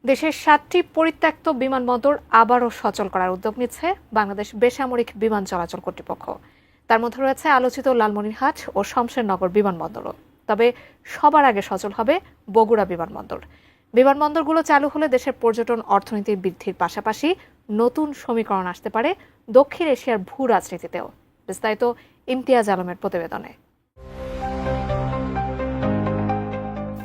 দেশের ৭টি পরিত্যক্ত বিমানবন্দর আবারও সচল করার উদ্যোগ নিচ্ছে বাংলাদেশ বেসামরিক বিমান চলাচল কর্তৃপক্ষ। তার মধ্যে রয়েছে আলোচিত লালমনিরহাট ও শমশেরনগর বিমানবন্দরও। তবে সবার আগে সচল হবে বগুড়া বিমানবন্দর। বিমানবন্দরগুলো চালু হলে দেশের পর্যটন অর্থনীতির বৃদ্ধির পাশাপাশি নতুন সমীকরণ আসতে পারে দক্ষিণ এশিয়ার ভূ রাজনীতিতেও। বিস্তারিত ইমতিয়াজ আলমের প্রতিবেদনে।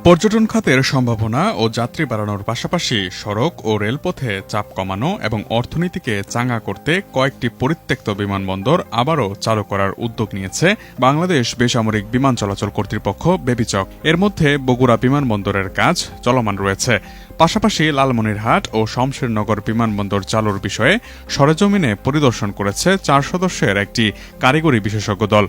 পর্যটন খাতের সম্ভাবনা ও যাত্রী বাড়ানোর পাশাপাশি সড়ক ও রেলপথে চাপ কমানো এবং অর্থনীতিকে চাঙ্গা করতে কয়েকটি পরিত্যক্ত বিমানবন্দর আবারও চালু করার উদ্যোগ নিয়েছে বাংলাদেশ বেসামরিক বিমান চলাচল কর্তৃপক্ষ বেবিচক। এর মধ্যে বগুড়া বিমানবন্দরের কাজ চলমান রয়েছে। পাশাপাশি লালমনিরহাট ও শমশেরনগর বিমানবন্দর চালুর বিষয়ে সরেজমিনে পরিদর্শন করেছে ৪ সদস্যের একটি কারিগরি বিশেষজ্ঞ দল।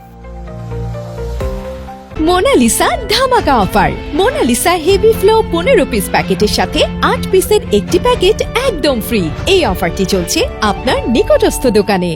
মোনালিসা ধামাকা offer. Monalisa heavy flow 15 piece প্যাকেটের সাথে 8 পিসের একটি প্যাকেট একদম ফ্রি। এই অফারটি চলছে আপনার নিকটস্থ দোকানে।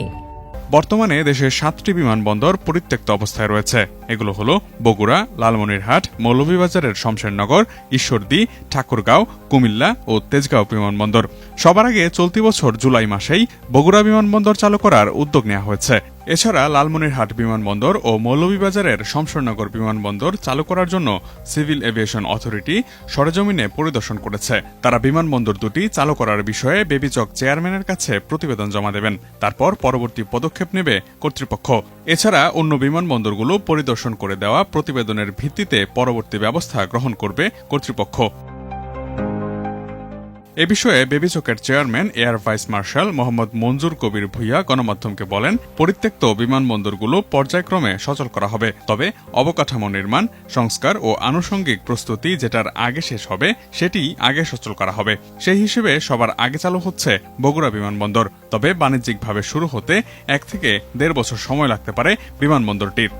বর্তমানে দেশের 7টি বিমানবন্দর পরিত্যক্ত অবস্থায় রয়েছে। এগুলো হলো বগুড়া, লালমনিরহাট, মৌলভীবাজারের শমশেরনগর, ঈশ্বরদী, ঠাকুরগাঁও, কুমিল্লা ও তেজগাঁও বিমানবন্দর। সবার আগে চলতি বছর জুলাই মাসেই বগুড়া বিমানবন্দর চালু করার উদ্যোগ নেওয়া হয়েছে। এছাড়া লালমনিরহাট বিমানবন্দর ও মৌলভীবাজারের শমশেরনগর বিমানবন্দর চালু করার জন্য সিভিল এভিয়েশন অথরিটি সরেজমিনে পরিদর্শন করেছে। তারা বিমানবন্দর দুটি চালু করার বিষয়ে বেবিচক চেয়ারম্যানের কাছে প্রতিবেদন জমা দেবেন। তারপর পরবর্তী পদক্ষেপ নেবে কর্তৃপক্ষ। এছাড়া অন্য বিমানবন্দরগুলো পরিদর্শন করে দেওয়া প্রতিবেদনের ভিত্তিতে পরবর্তী ব্যবস্থা গ্রহণ করবে কর্তৃপক্ষ। এ বিষয়ে বেবিচকের chairman air vice marshal Mohammad Manzur Kabir Bhuiyan গণমাধ্যমকে বলেন, পরিত্যক্ত বিমানবন্দরগুলো পর্যায়ক্রমে সচল করা হবে। তবে অবকাঠামো নির্মাণ, সংস্কার ও আনুষঙ্গিক প্রস্তুতি যেটার আগে শেষ হবে সেটি আগে সচল করা হবে। সেই হিসেবে সবার আগে চালু হচ্ছে বগুড়া বিমানবন্দর। তবে বাণিজ্যিকভাবে শুরু হতে 1 থেকে 1.5 বছর সময় লাগতে পারে বিমানবন্দরটির।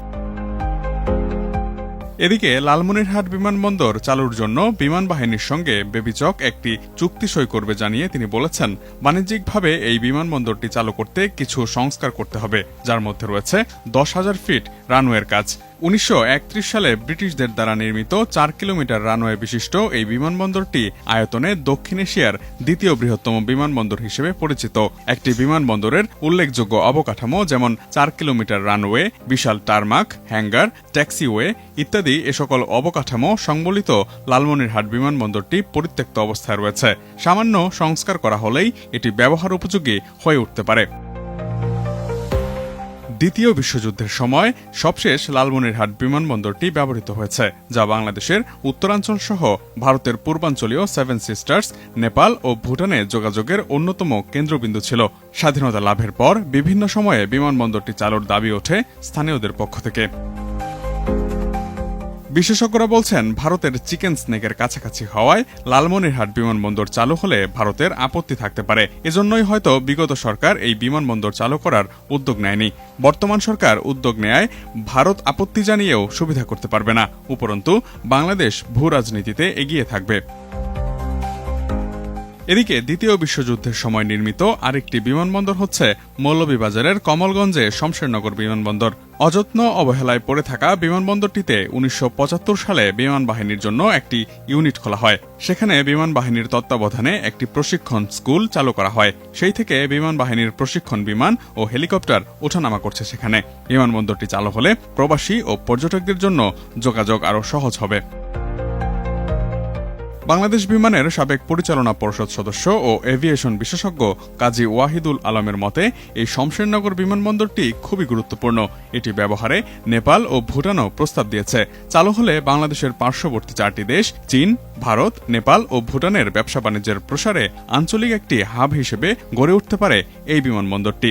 এদিকে লালমনিরহাট বিমানবন্দর চালুর জন্য বিমান বাহিনীর সঙ্গে বেবিচক একটি চুক্তি সই করবে জানিয়ে তিনি বলেছেন, বাণিজ্যিকভাবে এই বিমানবন্দরটি চালু করতে কিছু সংস্কার করতে হবে, যার মধ্যে রয়েছে 10,000 ফিট রানওয়ের কাজ। 1931 সালে ব্রিটিশদের দ্বারা নির্মিত 4 কিলোমিটার রানওয়ে বিশিষ্ট এই বিমানবন্দরটি আয়তনে দক্ষিণ এশিয়ার দ্বিতীয় বৃহত্তম বিমানবন্দর হিসেবে পরিচিত। একটি বিমানবন্দরের উল্লেখযোগ্য অবকাঠামো যেমন 4 কিলোমিটার রানওয়ে, বিশাল টারমাক, হ্যাঙ্গার, ট্যাক্সিওয়ে ইত্যাদি এ সকল অবকাঠামো সংবলিত লালমনিরহাট বিমানবন্দরটি পরিত্যক্ত অবস্থায় রয়েছে। সামান্য সংস্কার করা হলেই এটি ব্যবহার উপযোগী হয়ে উঠতে পারে। দ্বিতীয় বিশ্বযুদ্ধের সময় সবশেষ লালমনিরহাট বিমানবন্দরটি ব্যবহৃত হয়েছে, যা বাংলাদেশের উত্তরাঞ্চল সহ ভারতের পূর্বাঞ্চলীয় 7 সিস্টার্স, নেপাল ও ভুটানে যোগাযোগের অন্যতম কেন্দ্রবিন্দু ছিল। স্বাধীনতা লাভের পর বিভিন্ন সময়ে বিমানবন্দরটি চালুর দাবি ওঠে স্থানীয়দের পক্ষ থেকে। বিশেষজ্ঞরা বলছেন, ভারতের চিকেন স্নেকের কাছাকাছি হওয়ায় লালমনিরহাট বিমানবন্দর চালু হলে ভারতের আপত্তি থাকতে পারে। এজন্যই হয়তো বিগত সরকার এই বিমানবন্দর চালু করার উদ্যোগ নেয়নি। বর্তমান সরকার উদ্যোগ নেয় ভারত আপত্তি জানিয়েও সুবিধা করতে পারবে না। উপরন্তু বাংলাদেশ ভূ রাজনীতিতে এগিয়ে থাকবে। এদিকে দ্বিতীয় বিশ্বযুদ্ধের সময় নির্মিত আরেকটি বিমানবন্দর হচ্ছে মৌলভীবাজারের কমলগঞ্জে শমশেরনগর বিমানবন্দর। অযত্ন অবহেলায় পড়ে থাকা বিমানবন্দরটিতে 1975 সালে বিমান বাহিনীর জন্য একটি ইউনিট খোলা হয়। সেখানে বিমান বাহিনীর তত্ত্বাবধানে একটি প্রশিক্ষণ স্কুল চালু করা হয়। সেই থেকে বিমান বাহিনীর প্রশিক্ষণ বিমান ও হেলিকপ্টার ওঠানামা করছে সেখানে। বিমানবন্দরটি চালু হলে প্রবাসী ও পর্যটকদের জন্য যোগাযোগ আরও সহজ হবে। বাংলাদেশ বিমানের সাবেক পরিচালনা পর্ষদ সদস্য ও এভিয়েশন বিশেষজ্ঞ কাজী ওয়াহিদুল আলমের মতে, এই শমশেরনগর বিমানবন্দরটি খুবই গুরুত্বপূর্ণ। এটি ব্যবহারে নেপাল ও ভুটানও প্রস্তাব দিয়েছে। চালু হলে বাংলাদেশের পার্শ্ববর্তী 4টি দেশ চীন, ভারত, নেপাল ও ভুটানের ব্যবসা বাণিজ্যের প্রসারে আঞ্চলিক একটি হাব হিসেবে গড়ে উঠতে পারে এই বিমানবন্দরটি।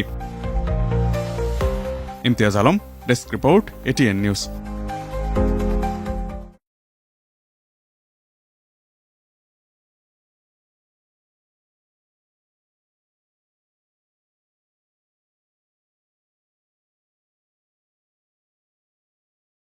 Imtiaz Alam, desk report, ATN news.